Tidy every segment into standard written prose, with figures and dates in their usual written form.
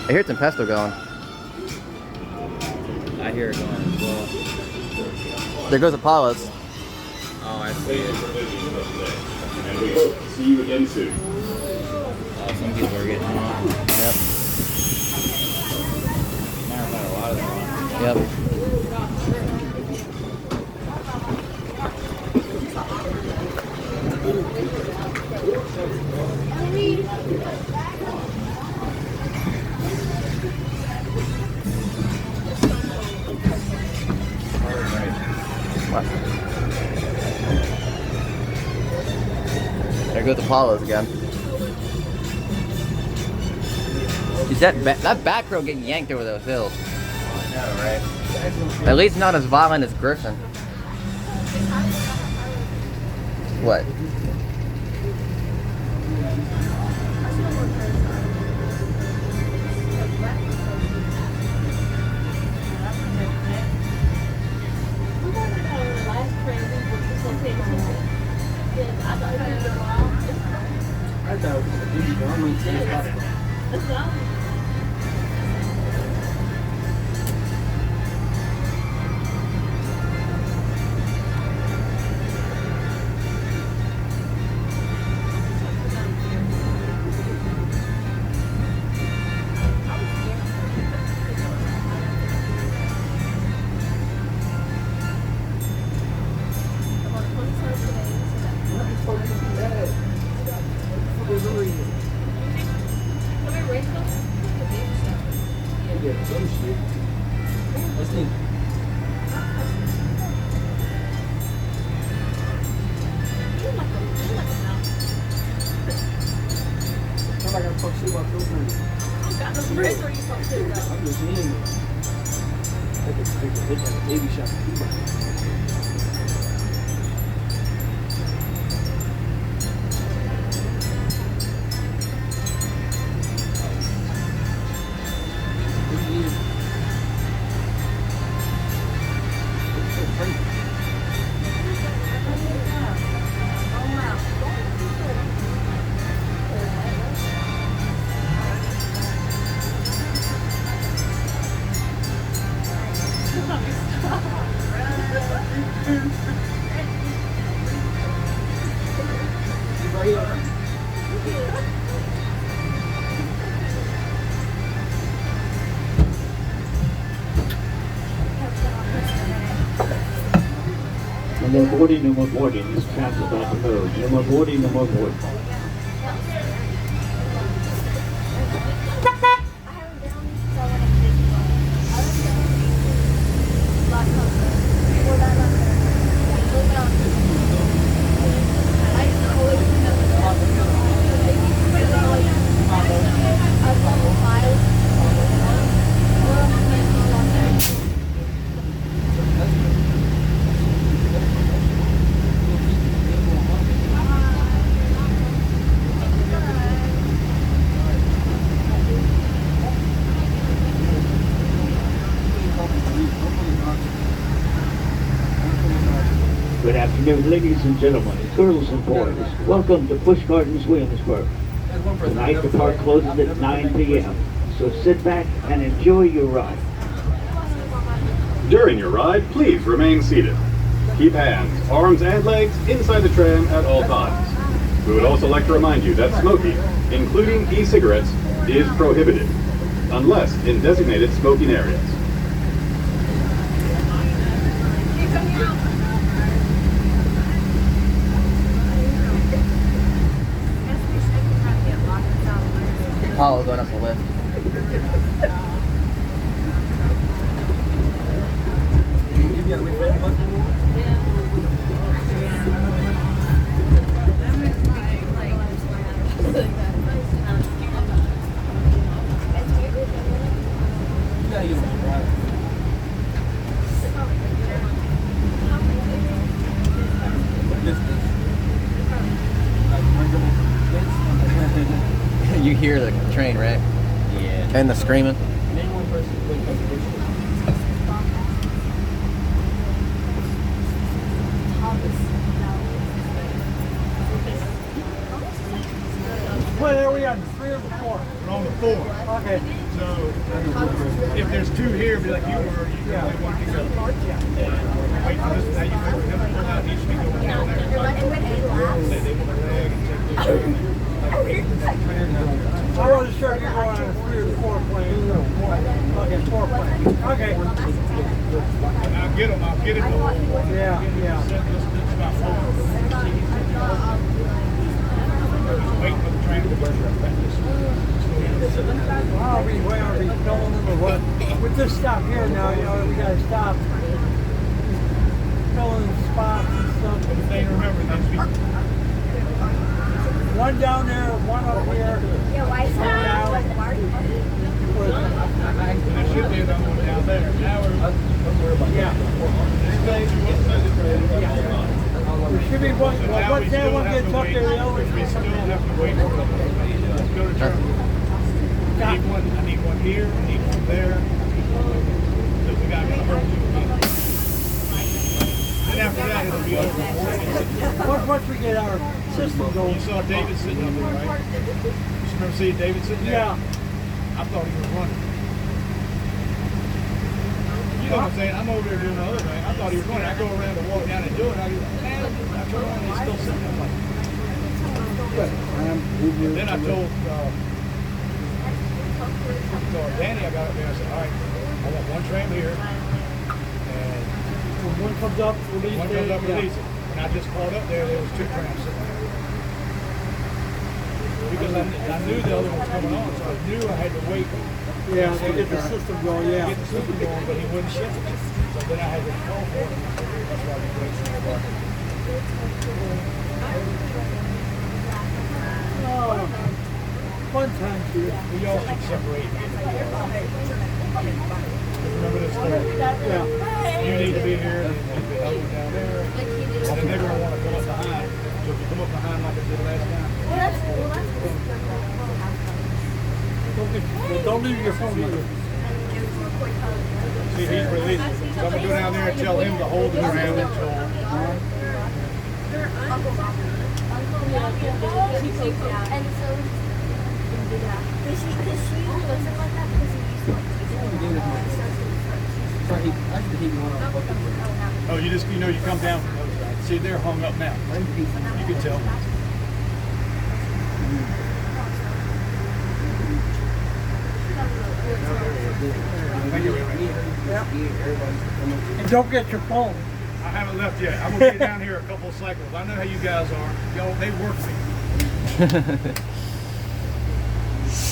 I hear Tempesto going. I hear it going as well. There goes Apollo's. Oh, I see it. And we hope to see you again soon. Oh, some people are getting on. Yep. Matter of fact, a lot of them are. Yep. What? There goes Apollo's again. Is that back row getting yanked over those hills? I know, right? At least not as violent as Griffin. What? I thought it was a big baby shot. No more boarding, no more boarding. This tram is on the road. No more boarding, no more boarding. Good afternoon, ladies and gentlemen, girls and boys. Welcome to Busch Gardens, Williamsburg. Tonight the park closes at 9 p.m., so sit back and enjoy your ride. During your ride, please remain seated. Keep hands, arms, and legs inside the tram at all times. We would also like to remind you that smoking, including e-cigarettes, is prohibited, unless in designated smoking areas. Apollo going up the lift. You hear the train, right? Yeah. And the screaming. What are we on? 3 or 4? we're on the 4. Okay. So if there's 2 here, be like you were, you can only one to go. Wait for this, now you wait for him to pull out, he should be going down there. They put a leg and take the I wasn't sure if you were on a 3 or 4 plane. Okay, 4 plane. Okay. And I'll get him. Yeah, yeah. This about 4. Waiting for the train to go. I'll be filming them or what? With this stop here now, you know, we gotta stop. Filling spots and stuff. But the thing to remember, these people. One down there, one up here. Yeah, why is There should be another one down there. Now Yeah. There should be one. Well, once that one gets up there, the other one we still have to wait for it. Let's go to Tram. I need one here. I need one there. So we got to hurt you again. Then after that, it'll be over. once we get our system going. You saw David sitting up there, right? You remember seeing David sitting there? Yeah. I thought he was running. You know what I'm saying? I'm over there doing the other thing. I thought he was running. I go around and walk down and do it. I go, man, I turn around and he's still sitting there. Like, then I told Danny, I got up there. I said, all right, I want one tram here. And When one comes up, release one it. comes up, Yeah. release it. When I just called up there was 2 trams sitting there. Because I knew the other one was coming on, so I knew I had to wait. Yeah, to get the system going, yeah. Get the system going, but he wouldn't ship it. So then I had to call for him. That's why we waited for the Oh, fun time here. We all should separate. Remember this story? Yeah. You need to be here, and the other one down there. And then they're going to want to come up behind. So if you come up behind like I did last time. Don't leave your phone either. See, he's releasing. So I'm going to go down there and tell him to hold the tram until. Oh, you just, you come down from those sides. See, they're hung up now. You can tell. And don't get your phone. I haven't left yet. I'm gonna be down here a couple of cycles. I know how you guys are. Y'all, they work me.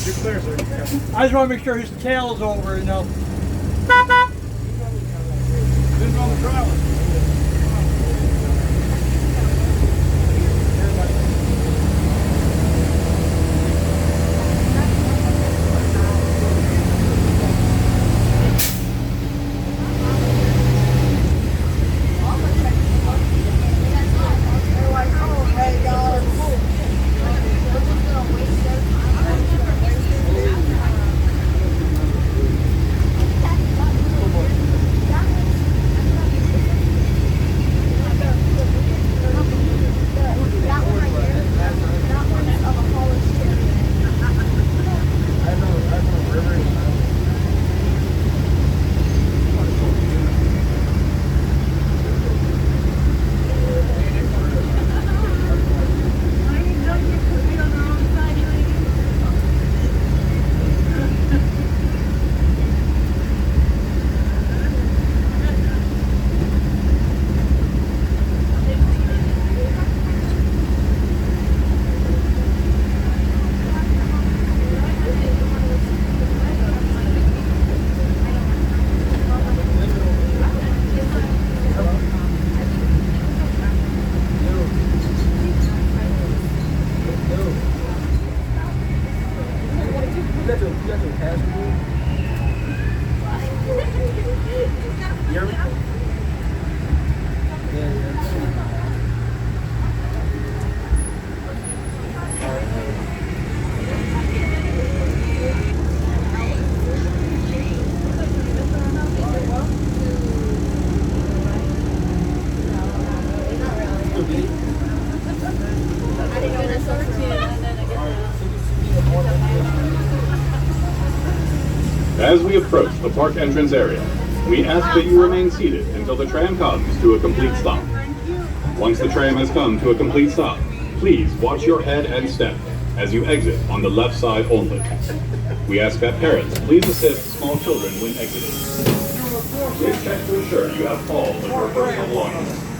You're clear, sir. I just want to make sure his tail is over, you know. Depends on the driver. As we approach the park entrance area, we ask that you remain seated until the tram comes to a complete stop. Once the tram has come to a complete stop, please watch your head and step as you exit on the left side only. We ask that parents please assist small children when exiting. Please check to ensure you have all of your personal belongings.